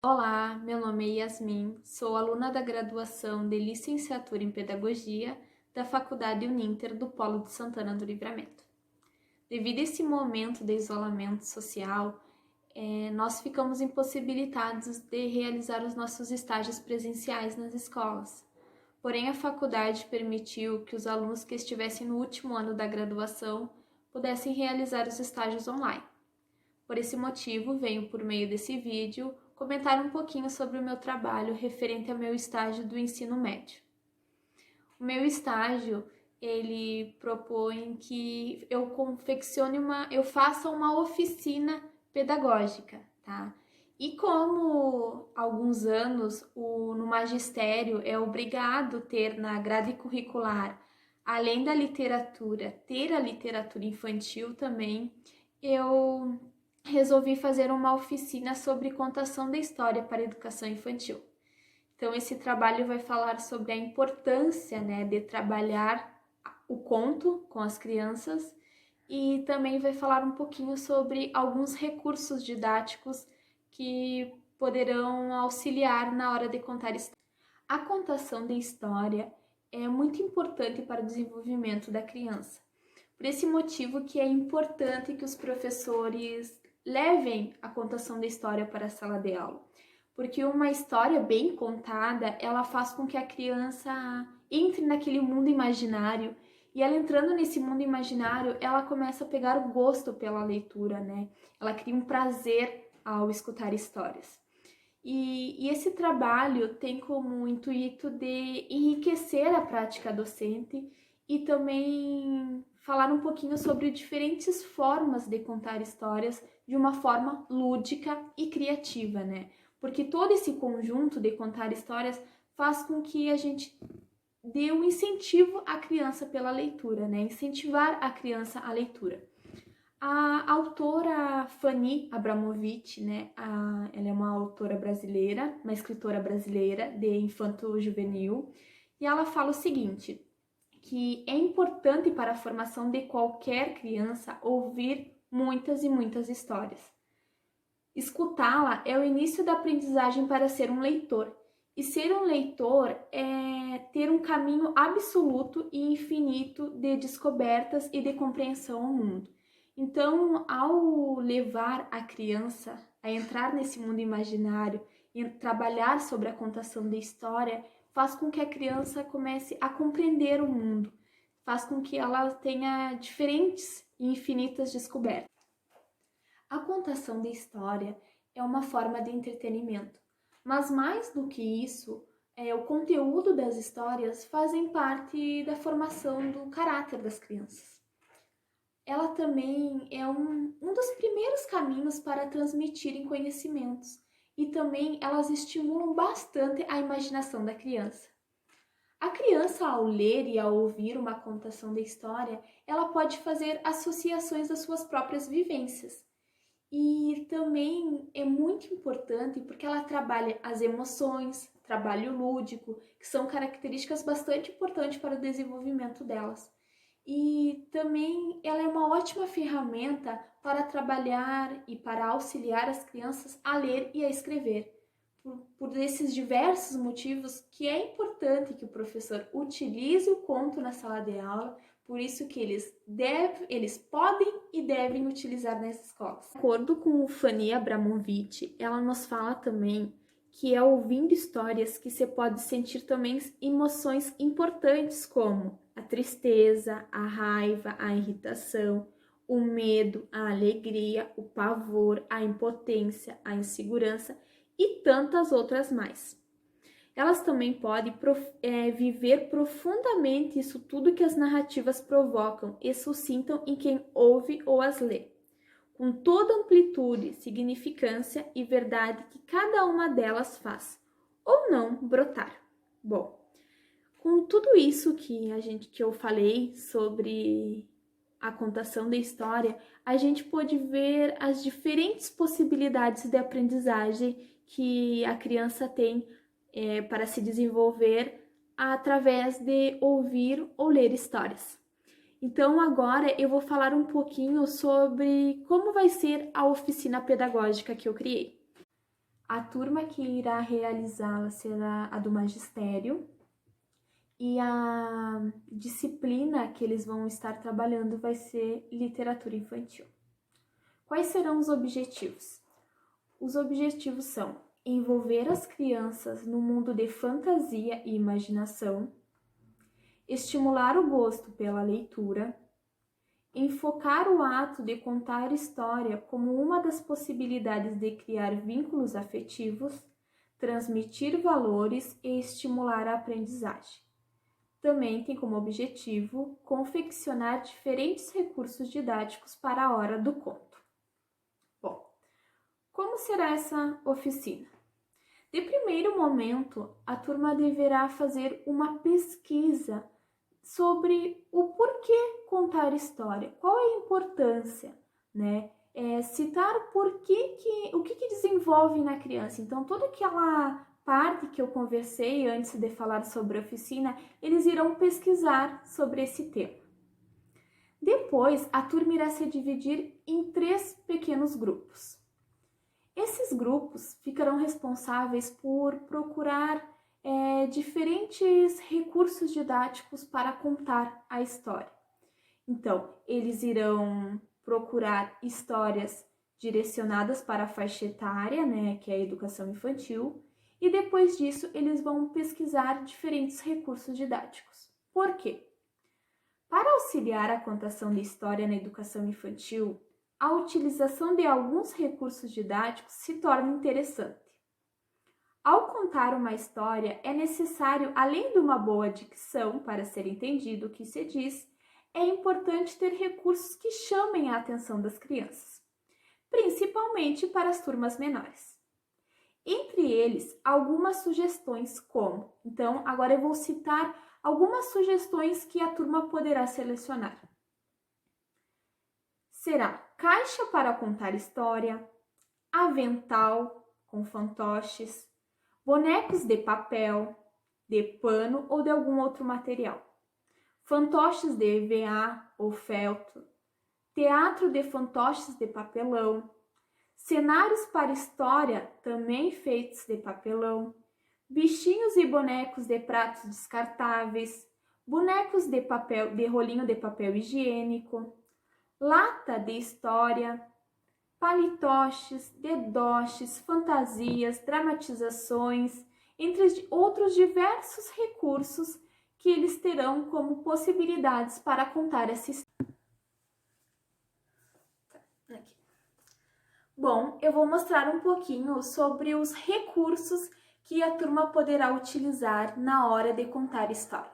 Olá, meu nome é Yasmin, sou aluna da graduação de Licenciatura em Pedagogia da Faculdade Uninter do Polo de Santana do Livramento. Devido a esse momento de isolamento social, nós ficamos impossibilitados de realizar os nossos estágios presenciais nas escolas. Porém, a faculdade permitiu que os alunos que estivessem no último ano da graduação pudessem realizar os estágios online. Por esse motivo, venho por meio desse vídeo comentar um pouquinho sobre o meu trabalho referente ao meu estágio do ensino médio. O meu estágio, ele propõe que eu faça uma oficina pedagógica, tá? E como há alguns anos no magistério é obrigado ter na grade curricular, além da literatura, ter a literatura infantil também, eu resolvi fazer uma oficina sobre contação da história para a educação infantil. Então, esse trabalho vai falar sobre a importância, de trabalhar o conto com as crianças e também vai falar um pouquinho sobre alguns recursos didáticos que poderão auxiliar na hora de contar história. A contação de história é muito importante para o desenvolvimento da criança. Por esse motivo que é importante que os professores levem a contação da história para a sala de aula. Porque uma história bem contada, ela faz com que a criança entre naquele mundo imaginário e ela entrando nesse mundo imaginário, ela começa a pegar o gosto pela leitura, né? Ela cria um prazer ao escutar histórias. E esse trabalho tem como intuito de enriquecer a prática docente e também falar um pouquinho sobre diferentes formas de contar histórias de uma forma lúdica e criativa, né? Porque todo esse conjunto de contar histórias faz com que a gente dê um incentivo à criança pela leitura, né? Incentivar a criança à leitura. A autora Fanny Abramovic, ela é uma autora brasileira, uma escritora brasileira de infanto-juvenil, e ela fala o seguinte, que é importante para a formação de qualquer criança ouvir muitas e muitas histórias. Escutá-la é o início da aprendizagem para ser um leitor, e ser um leitor é ter um caminho absoluto e infinito de descobertas e de compreensão ao mundo. Então, ao levar a criança a entrar nesse mundo imaginário e trabalhar sobre a contação de história, faz com que a criança comece a compreender o mundo, faz com que ela tenha diferentes e infinitas descobertas. A contação de história é uma forma de entretenimento, mas mais do que isso, o conteúdo das histórias fazem parte da formação do caráter das crianças. Ela também é um dos primeiros caminhos para transmitirem conhecimentos e também elas estimulam bastante a imaginação da criança. A criança, ao ler e ao ouvir uma contação da história, ela pode fazer associações das suas próprias vivências. E também é muito importante porque ela trabalha as emoções, trabalho lúdico, que são características bastante importantes para o desenvolvimento delas. E também ela é uma ótima ferramenta para trabalhar e para auxiliar as crianças a ler e a escrever. Por esses diversos motivos que é importante que o professor utilize o conto na sala de aula, por isso que eles podem e devem utilizar nas escolas. De acordo com o Fanny Abramovic, ela nos fala também que é ouvindo histórias que você pode sentir também emoções importantes como a tristeza, a raiva, a irritação, o medo, a alegria, o pavor, a impotência, a insegurança e tantas outras mais. Elas também podem viver profundamente isso tudo que as narrativas provocam e suscitam em quem ouve ou as lê, com toda a amplitude, significância e verdade que cada uma delas faz, ou não brotar. Bom, com tudo isso que eu falei sobre a contação da história, a gente pode ver as diferentes possibilidades de aprendizagem que a criança tem para se desenvolver através de ouvir ou ler histórias. Então agora eu vou falar um pouquinho sobre como vai ser a oficina pedagógica que eu criei. A turma que irá realizá-la será a do magistério e a disciplina que eles vão estar trabalhando vai ser literatura infantil. Quais serão os objetivos? Os objetivos são envolver as crianças no mundo de fantasia e imaginação, estimular o gosto pela leitura, enfocar o ato de contar história como uma das possibilidades de criar vínculos afetivos, transmitir valores e estimular a aprendizagem. Também tem como objetivo confeccionar diferentes recursos didáticos para a hora do conto. Bom, como será essa oficina? De primeiro momento, a turma deverá fazer uma pesquisa sobre o porquê contar história, qual é a importância, né? Citar o que desenvolve na criança. Então, toda aquela parte que eu conversei antes de falar sobre a oficina, eles irão pesquisar sobre esse tema. Depois, a turma irá se dividir em 3 pequenos grupos. Esses grupos ficarão responsáveis por procurar diferentes recursos didáticos para contar a história. Então, eles irão procurar histórias direcionadas para a faixa etária, né, que é a educação infantil, e depois disso eles vão pesquisar diferentes recursos didáticos. Por quê? Para auxiliar a contação de história na educação infantil, a utilização de alguns recursos didáticos se torna interessante. Ao contar uma história, é necessário, além de uma boa dicção para ser entendido o que se diz, é importante ter recursos que chamem a atenção das crianças, principalmente para as turmas menores. Entre eles, algumas sugestões como... Então, agora eu vou citar algumas sugestões que a turma poderá selecionar. Será caixa para contar história, avental com fantoches, bonecos de papel, de pano ou de algum outro material, fantoches de EVA ou feltro, teatro de fantoches de papelão, cenários para história também feitos de papelão, bichinhos e bonecos de pratos descartáveis, bonecos de papel, de rolinho de papel higiênico, lata de história, palitoches, dedoches, fantasias, dramatizações, entre outros diversos recursos que eles terão como possibilidades para contar essa história. Aqui. Bom, eu vou mostrar um pouquinho sobre os recursos que a turma poderá utilizar na hora de contar história.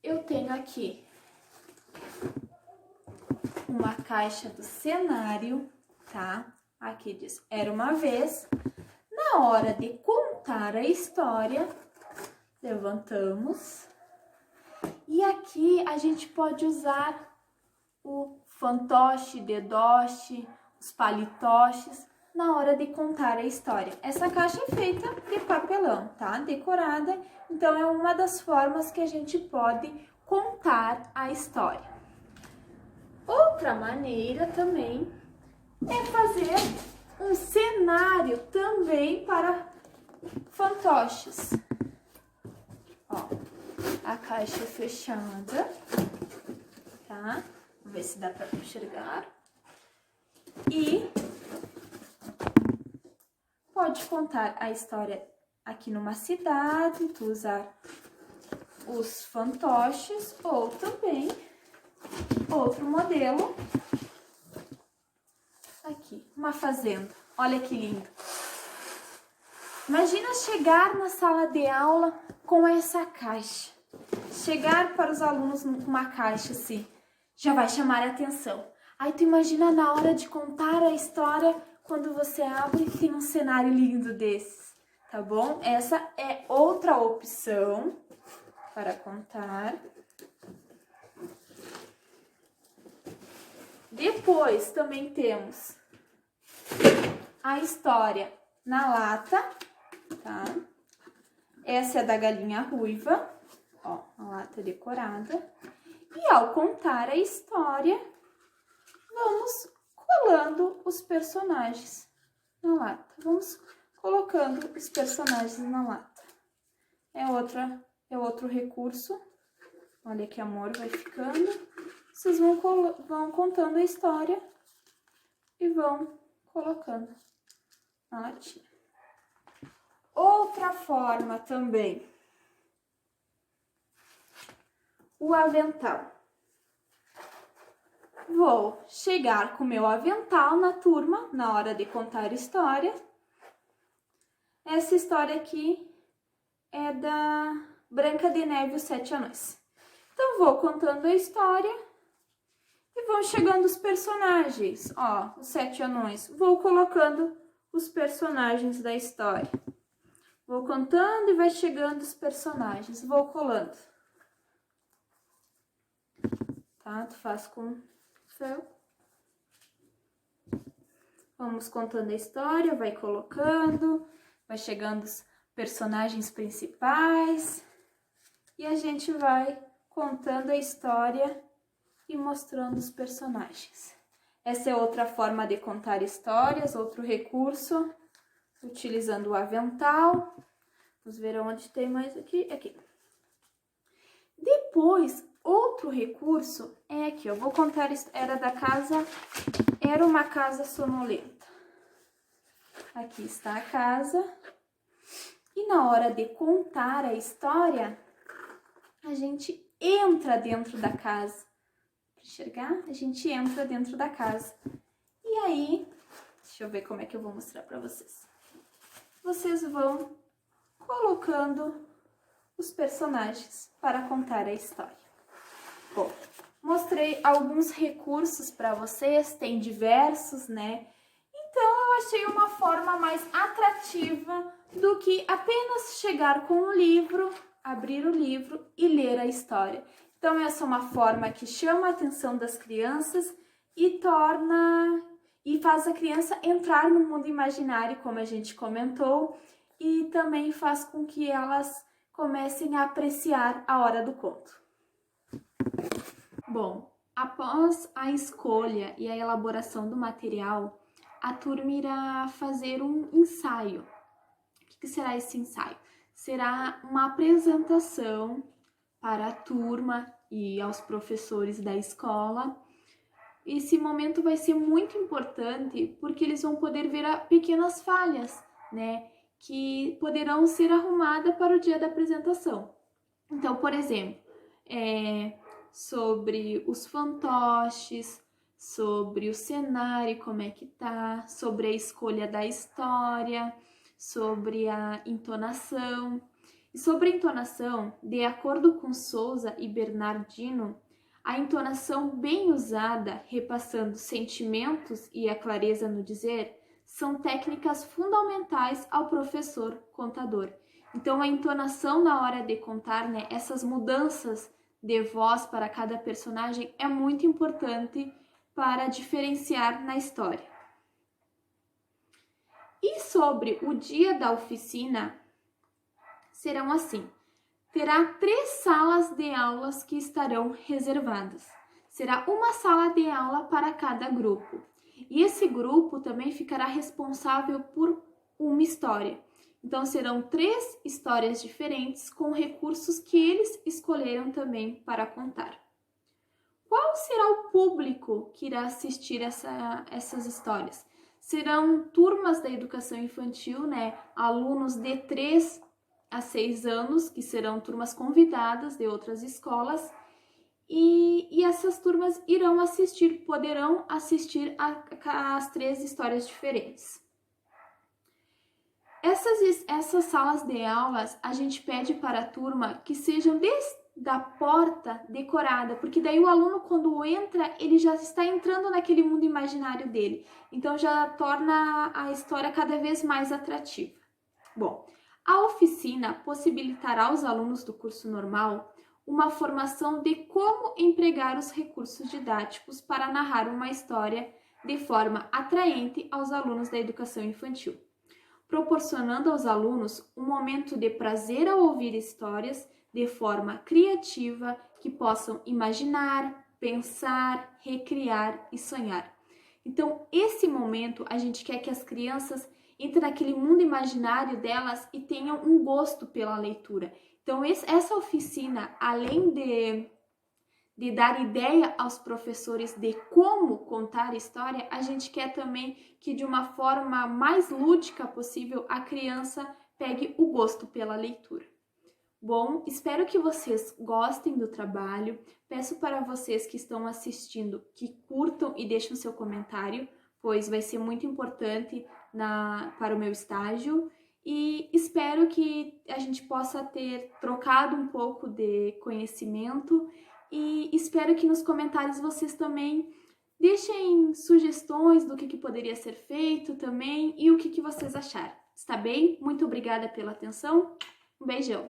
Eu tenho aqui uma caixa do cenário, tá? Aqui diz, era uma vez. Na hora de contar a história, levantamos. E aqui a gente pode usar o fantoche, dedoche, os palitoches, na hora de contar a história. Essa caixa é feita de papelão, tá? Decorada, então é uma das formas que a gente pode contar a história. Outra maneira também é fazer um cenário também para fantoches. Ó, a caixa fechada, tá? Vamos ver se dá para enxergar. E pode contar a história aqui numa cidade, tu usar os fantoches ou também outro modelo, aqui, uma fazenda. Olha que lindo. Imagina chegar na sala de aula com essa caixa. Chegar para os alunos com uma caixa assim, já vai chamar a atenção. Aí tu imagina na hora de contar a história, quando você abre, tem um cenário lindo desses, tá bom? Essa é outra opção para contar. Depois também temos a história na lata, tá? Essa é da galinha ruiva, ó, a lata decorada. E ao contar a história, vamos colando os personagens. na lata. Vamos colocando os personagens na lata. É outro recurso. Olha que amor vai ficando. Vocês vão contando a história e vão colocando na latinha. Outra forma também. O avental. Vou chegar com meu avental na turma, na hora de contar história. Essa história aqui é da Branca de Neve e os Sete Anões. Então, vou contando a história e vão chegando os personagens. Ó, os Sete Anões. Vou colocando os personagens da história. Vou contando e vai chegando os personagens. Vou colando. Tá? Tu faz com fel. Vamos contando a história, vai colocando, vai chegando os personagens principais. E a gente vai contando a história e mostrando os personagens. Essa é outra forma de contar histórias, outro recurso, utilizando o avental. Vamos ver onde tem mais aqui. Aqui. Depois, outro recurso é aqui, eu vou contar, era uma casa sonolenta. Aqui está a casa. E na hora de contar a história, a gente entra dentro da casa. Para enxergar, a gente entra dentro da casa. E aí, deixa eu ver como é que eu vou mostrar para vocês. Vocês vão colocando os personagens para contar a história. Bom, mostrei alguns recursos para vocês, tem diversos, né? Então, eu achei uma forma mais atrativa do que apenas chegar com o livro, abrir o livro e ler a história. Então, essa é uma forma que chama a atenção das crianças e faz a criança entrar no mundo imaginário, como a gente comentou, e também faz com que elas comecem a apreciar a hora do conto. Bom, após a escolha e a elaboração do material, a turma irá fazer um ensaio. O que será esse ensaio? Será uma apresentação para a turma e aos professores da escola. Esse momento vai ser muito importante porque eles vão poder ver pequenas falhas, né, que poderão ser arrumadas para o dia da apresentação. Então, por exemplo, sobre os fantoches, sobre o cenário, como é que tá, sobre a escolha da história, sobre a entonação. E sobre a entonação, de acordo com Souza e Bernardino, a entonação bem usada, repassando sentimentos e a clareza no dizer, são técnicas fundamentais ao professor contador. Então, a entonação na hora de contar, né, essas mudanças de voz para cada personagem é muito importante para diferenciar na história. E sobre o dia da oficina, serão assim. Terá 3 salas de aulas que estarão reservadas. Será uma sala de aula para cada grupo. E esse grupo também ficará responsável por uma história. Então, serão 3 histórias diferentes com recursos que eles escolheram também para contar. Qual será o público que irá assistir essas histórias? Serão turmas da educação infantil, né? Alunos de 3 a 6 anos, que serão turmas convidadas de outras escolas. E essas turmas poderão assistir às 3 histórias diferentes. Essas salas de aulas, a gente pede para a turma que sejam desde a porta decorada, porque daí o aluno, quando entra, ele já está entrando naquele mundo imaginário dele. Então, já torna a história cada vez mais atrativa. Bom, a oficina possibilitará aos alunos do curso normal uma formação de como empregar os recursos didáticos para narrar uma história de forma atraente aos alunos da educação infantil, proporcionando aos alunos um momento de prazer ao ouvir histórias de forma criativa que possam imaginar, pensar, recriar e sonhar. Então, esse momento, a gente quer que as crianças entrem naquele mundo imaginário delas e tenham um gosto pela leitura. Então, essa oficina, além de dar ideia aos professores de como contar história, a gente quer também que de uma forma mais lúdica possível a criança pegue o gosto pela leitura. Bom, espero que vocês gostem do trabalho. Peço para vocês que estão assistindo que curtam e deixem seu comentário, pois vai ser muito importante para o meu estágio. E espero que a gente possa ter trocado um pouco de conhecimento e espero que nos comentários vocês também deixem sugestões do que poderia ser feito também e o que vocês acharam. Está bem? Muito obrigada pela atenção. Um beijão!